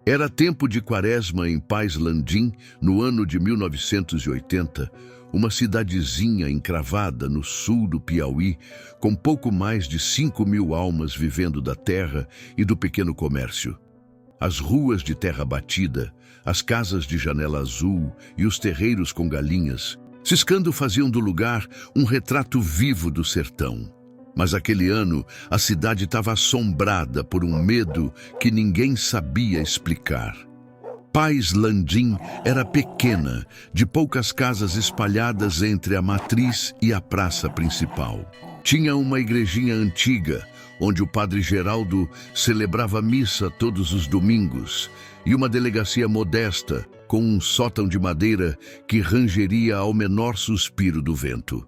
Era tempo de quaresma em Paz Landim, no ano de 1980, uma cidadezinha encravada no sul do Piauí, com pouco mais de 5.000 almas vivendo da terra e do pequeno comércio. As ruas de terra batida, as casas de janela azul e os terreiros com galinhas, ciscando faziam do lugar um retrato vivo do sertão. Mas aquele ano, a cidade estava assombrada por um medo que ninguém sabia explicar. Paz Landim era pequena, de poucas casas espalhadas entre a matriz e a praça principal. Tinha uma igrejinha antiga, onde o padre Geraldo celebrava missa todos os domingos, e uma delegacia modesta, com um sótão de madeira que rangeria ao menor suspiro do vento.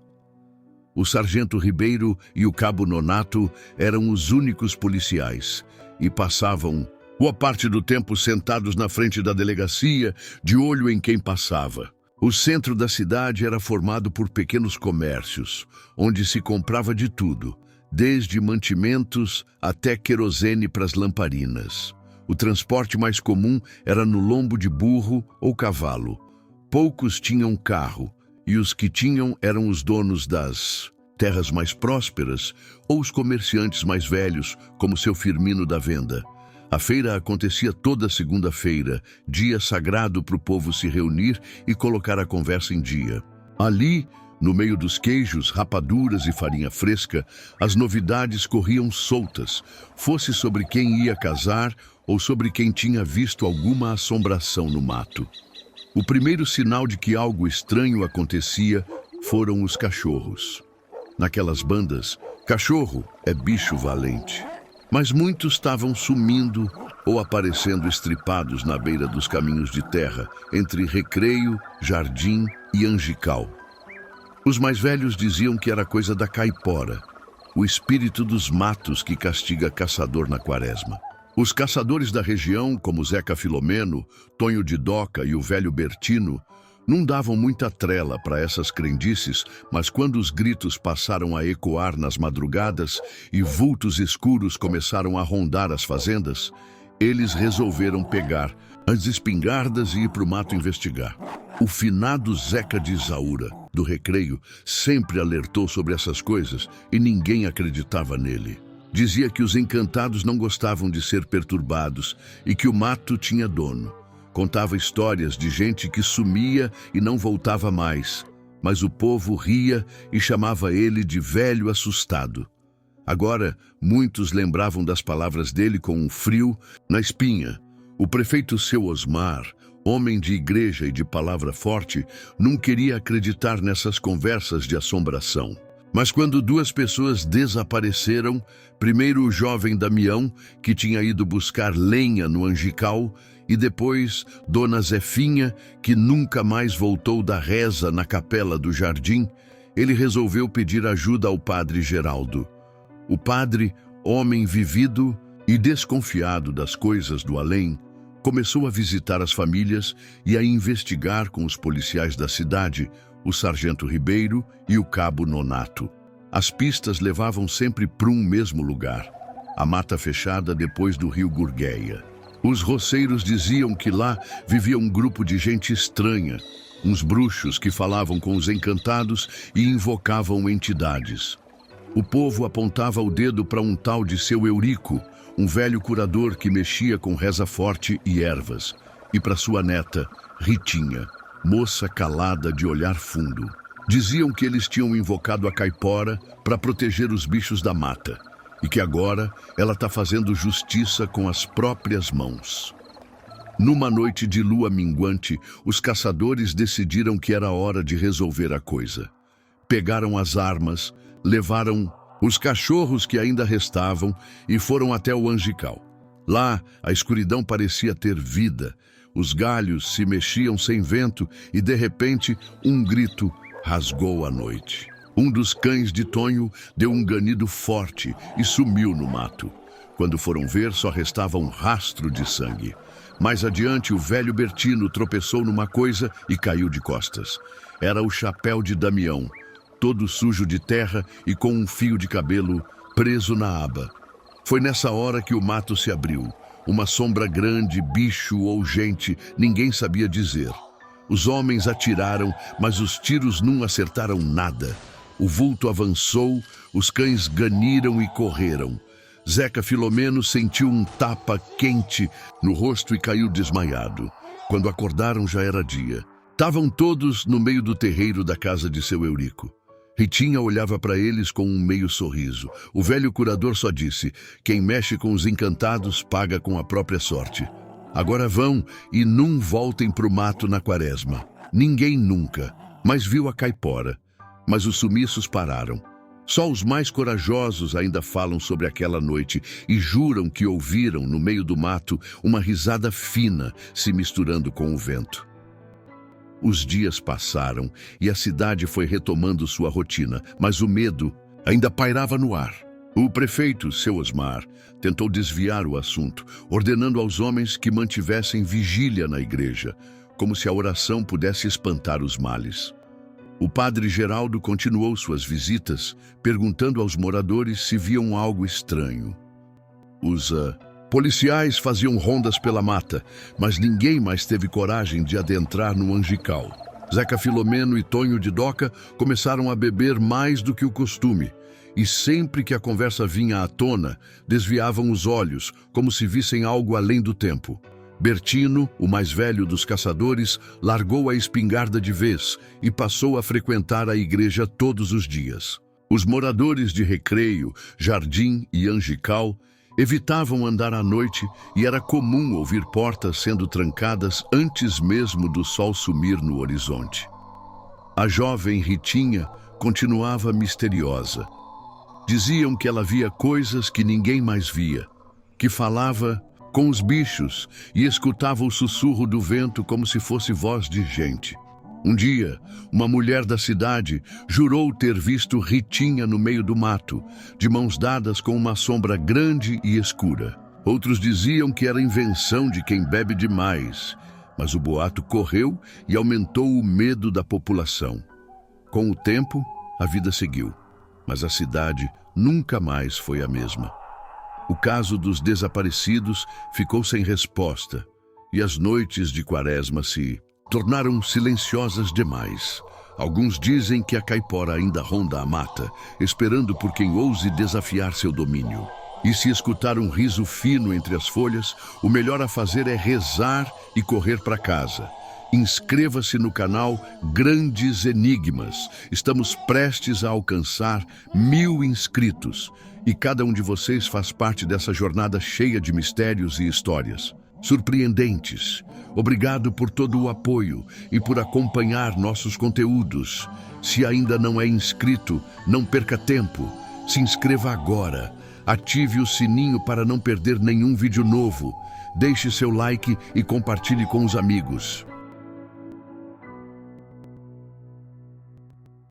O sargento Ribeiro e o cabo Nonato eram os únicos policiais e passavam boa parte do tempo sentados na frente da delegacia, de olho em quem passava. O centro da cidade era formado por pequenos comércios, onde se comprava de tudo, desde mantimentos até querosene para as lamparinas. O transporte mais comum era no lombo de burro ou cavalo. Poucos tinham carro, e os que tinham eram os donos das terras mais prósperas ou os comerciantes mais velhos, como seu Firmino da Venda. A feira acontecia toda segunda-feira, dia sagrado para o povo se reunir e colocar a conversa em dia. Ali, no meio dos queijos, rapaduras e farinha fresca, as novidades corriam soltas, fosse sobre quem ia casar ou sobre quem tinha visto alguma assombração no mato. O primeiro sinal de que algo estranho acontecia foram os cachorros. Naquelas bandas, cachorro é bicho valente. Mas muitos estavam sumindo ou aparecendo estripados na beira dos caminhos de terra, entre Recreio, Jardim e Angical. Os mais velhos diziam que era coisa da caipora, o espírito dos matos que castiga caçador na quaresma. Os caçadores da região, como Zeca Filomeno, Tonho de Doca e o velho Bertino, não davam muita trela para essas crendices, mas quando os gritos passaram a ecoar nas madrugadas e vultos escuros começaram a rondar as fazendas, eles resolveram pegar as espingardas e ir para o mato investigar. O finado Zeca de Isaúra, do Recreio, sempre alertou sobre essas coisas e ninguém acreditava nele. Dizia que os encantados não gostavam de ser perturbados e que o mato tinha dono. Contava histórias de gente que sumia e não voltava mais, mas o povo ria e chamava ele de velho assustado. Agora, muitos lembravam das palavras dele com um frio na espinha. O prefeito Seu Osmar, homem de igreja e de palavra forte, não queria acreditar nessas conversas de assombração. Mas quando duas pessoas desapareceram, primeiro o jovem Damião, que tinha ido buscar lenha no Angical, e depois Dona Zefinha, que nunca mais voltou da reza na capela do jardim, ele resolveu pedir ajuda ao padre Geraldo. O padre, homem vivido e desconfiado das coisas do além, começou a visitar as famílias e a investigar com os policiais da cidade, o sargento Ribeiro e o cabo Nonato. As pistas levavam sempre para um mesmo lugar, a mata fechada depois do rio Gurgueia. Os roceiros diziam que lá vivia um grupo de gente estranha, uns bruxos que falavam com os encantados e invocavam entidades. O povo apontava o dedo para um tal de Seu Eurico, um velho curador que mexia com reza forte e ervas, e para sua neta, Ritinha, moça calada de olhar fundo. Diziam que eles tinham invocado a caipora para proteger os bichos da mata e que agora ela está fazendo justiça com as próprias mãos. Numa noite de lua minguante, os caçadores decidiram que era hora de resolver a coisa. Pegaram as armas, levaram os cachorros que ainda restavam e foram até o Angical. Lá, a escuridão parecia ter vida. Os galhos se mexiam sem vento e, de repente, um grito rasgou a noite. Um dos cães de Tonho deu um ganido forte e sumiu no mato. Quando foram ver, só restava um rastro de sangue. Mais adiante, o velho Bertino tropeçou numa coisa e caiu de costas. Era o chapéu de Damião, todo sujo de terra e com um fio de cabelo preso na aba. Foi nessa hora que o mato se abriu. Uma sombra grande, bicho ou gente, ninguém sabia dizer. Os homens atiraram, mas os tiros não acertaram nada. O vulto avançou, os cães ganiram e correram. Zeca Filomeno sentiu um tapa quente no rosto e caiu desmaiado. Quando acordaram já era dia. Estavam todos no meio do terreiro da casa de seu Eurico. Ritinha olhava para eles com um meio sorriso. O velho curador só disse: quem mexe com os encantados paga com a própria sorte. Agora vão e não voltem pro mato na quaresma. Ninguém nunca, mas viu a caipora. Mas os sumiços pararam. Só os mais corajosos ainda falam sobre aquela noite e juram que ouviram, no meio do mato, uma risada fina se misturando com o vento. Os dias passaram e a cidade foi retomando sua rotina, mas o medo ainda pairava no ar. O prefeito, seu Osmar, tentou desviar o assunto, ordenando aos homens que mantivessem vigília na igreja, como se a oração pudesse espantar os males. O padre Geraldo continuou suas visitas, perguntando aos moradores se viam algo estranho. Os policiais faziam rondas pela mata, mas ninguém mais teve coragem de adentrar no Angical. Zeca Filomeno e Tonho de Doca começaram a beber mais do que o costume, e sempre que a conversa vinha à tona, desviavam os olhos, como se vissem algo além do tempo. Bertino, o mais velho dos caçadores, largou a espingarda de vez e passou a frequentar a igreja todos os dias. Os moradores de Recreio, Jardim e Angical evitavam andar à noite e era comum ouvir portas sendo trancadas antes mesmo do sol sumir no horizonte. A jovem Ritinha continuava misteriosa. Diziam que ela via coisas que ninguém mais via, que falava com os bichos e escutava o sussurro do vento como se fosse voz de gente. Um dia, uma mulher da cidade jurou ter visto Ritinha no meio do mato, de mãos dadas com uma sombra grande e escura. Outros diziam que era invenção de quem bebe demais, mas o boato correu e aumentou o medo da população. Com o tempo, a vida seguiu, mas a cidade nunca mais foi a mesma. O caso dos desaparecidos ficou sem resposta e as noites de quaresma se tornaram silenciosas demais. Alguns dizem que a caipora ainda ronda a mata, esperando por quem ouse desafiar seu domínio. E se escutar um riso fino entre as folhas, o melhor a fazer é rezar e correr para casa. Inscreva-se no canal Grandes Enigmas. Estamos prestes a alcançar 1000 inscritos. E cada um de vocês faz parte dessa jornada cheia de mistérios e histórias surpreendentes. Obrigado por todo o apoio e por acompanhar nossos conteúdos. Se ainda não é inscrito, não perca tempo. Se inscreva agora. Ative o sininho para não perder nenhum vídeo novo. Deixe seu like e compartilhe com os amigos.